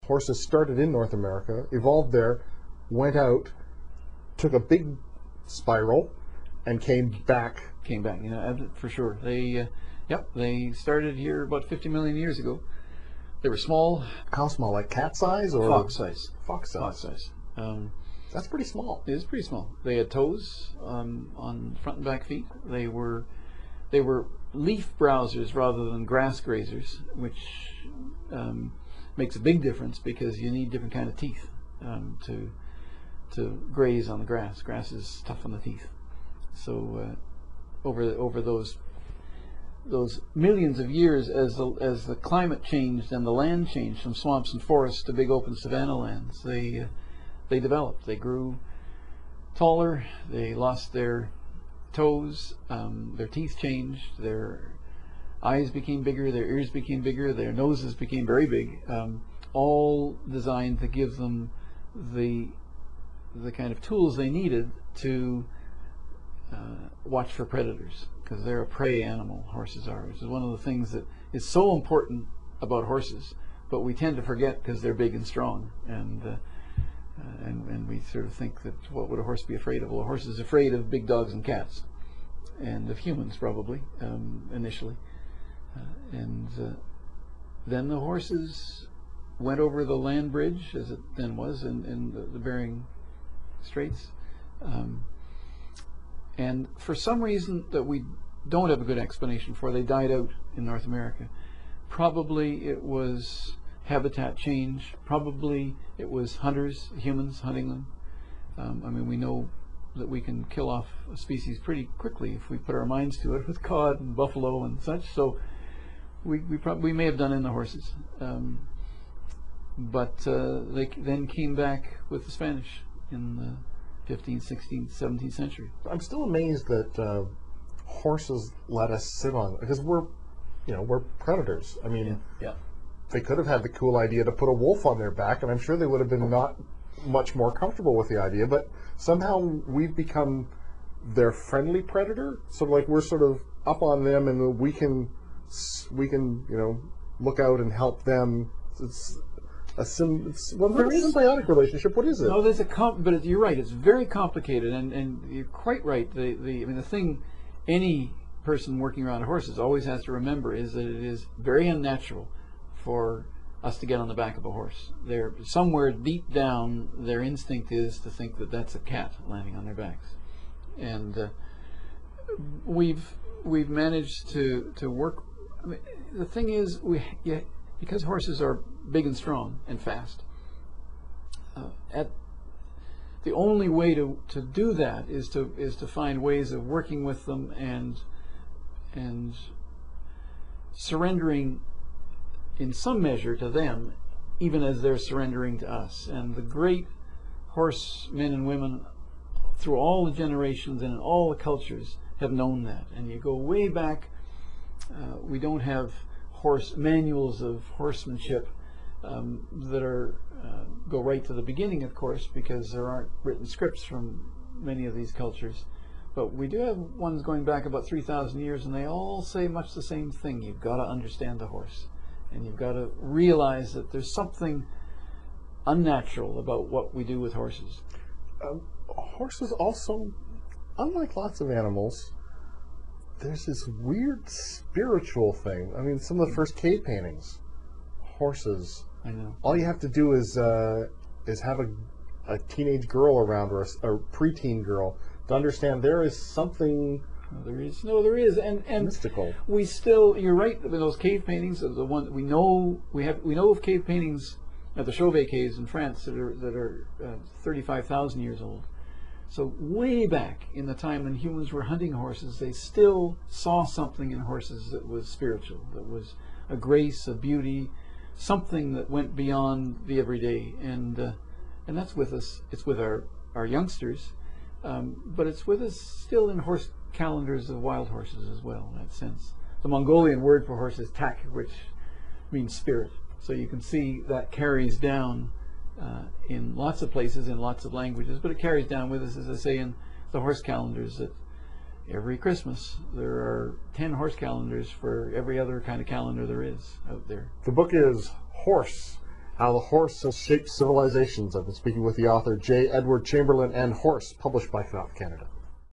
horses started in North America, evolved there, went out, took a big spiral, and came back. Came back, for sure. They started here about 50 million years ago. They were small. How small? Like cat size or fox size? Fox size. Fox size. That's pretty small. It is pretty small. They had toes on front and back feet. They were leaf browsers rather than grass grazers, which makes a big difference because you need different kind of teeth to graze on the grass. Grass is tough on the teeth. So over those millions of years, as the climate changed and the land changed from swamps and forests to big open savanna lands, they developed. They grew taller. They lost their toes. Their teeth changed. Their eyes became bigger. Their ears became bigger. Their noses became very big. All designed to give them the kind of tools they needed to watch for predators, because they're a prey animal. Horses are, which is one of the things that is so important about horses, but we tend to forget because they're big and strong, and we sort of think that what would a horse be afraid of? Well, a horse is afraid of big dogs and cats, and of humans probably initially, and then the horses went over the land bridge, as it then was, in the Bering Straits. And for some reason that we don't have a good explanation for, they died out in North America. Probably it was habitat change. Probably it was hunters, humans hunting them. I mean, we know that we can kill off a species pretty quickly if we put our minds to it, with cod and buffalo and such. So we may have done in the horses. But they then came back with the Spanish in the 15th, 16th, 17th century. I'm still amazed that horses let us sit on, because we're predators. I mean, they could have had the cool idea to put a wolf on their back, and I'm sure they would have been not much more comfortable with the idea, but somehow we've become their friendly predator. So like we're sort of up on them, and we can look out and help them. It's a very symbiotic relationship. What is it? No, there's but you're right. It's very complicated, and you're quite right. The thing any person working around horses always has to remember is that it is very unnatural for us to get on the back of a horse. They're somewhere deep down, their instinct is to think that that's a cat landing on their backs, and we've managed to work. I mean, the thing is, because horses are big and strong and fast, the only way to do that is to find ways of working with them and surrendering in some measure to them, even as they're surrendering to us. And the great horsemen and women through all the generations and in all the cultures have known that. And you go way back. We don't have manuals of horsemanship that go right to the beginning, of course, because there aren't written scripts from many of these cultures. But we do have ones going back about 3,000 years, and they all say much the same thing. You've got to understand the horse, and you've got to realize that there's something unnatural about what we do with horses. Horses also, unlike lots of animals, there's this weird spiritual thing. I mean, some of the first cave paintings, horses. I know. All you have to do is have a teenage girl around, or a preteen girl, to understand there is something. There is, and mystical. We still, you're right. Those cave paintings are the one we know. We know of cave paintings at the Chauvet caves in France that are 35,000 years old. So way back in the time when humans were hunting horses, they still saw something in horses that was spiritual, that was a grace, a beauty, something that went beyond the everyday. And that's with us. It's with our youngsters, but it's with us still in horse calendars of wild horses as well, in that sense. The Mongolian word for horse is tak, which means spirit. So you can see that carries down in lots of places, in lots of languages, but it carries down with us, as I say, in the horse calendars, that every Christmas there are 10 horse calendars for every other kind of calendar there is out there. The book is Horse, How the Horse Has Shaped Civilizations. I've been speaking with the author J. Edward Chamberlain and Horse, published by Knopf Canada.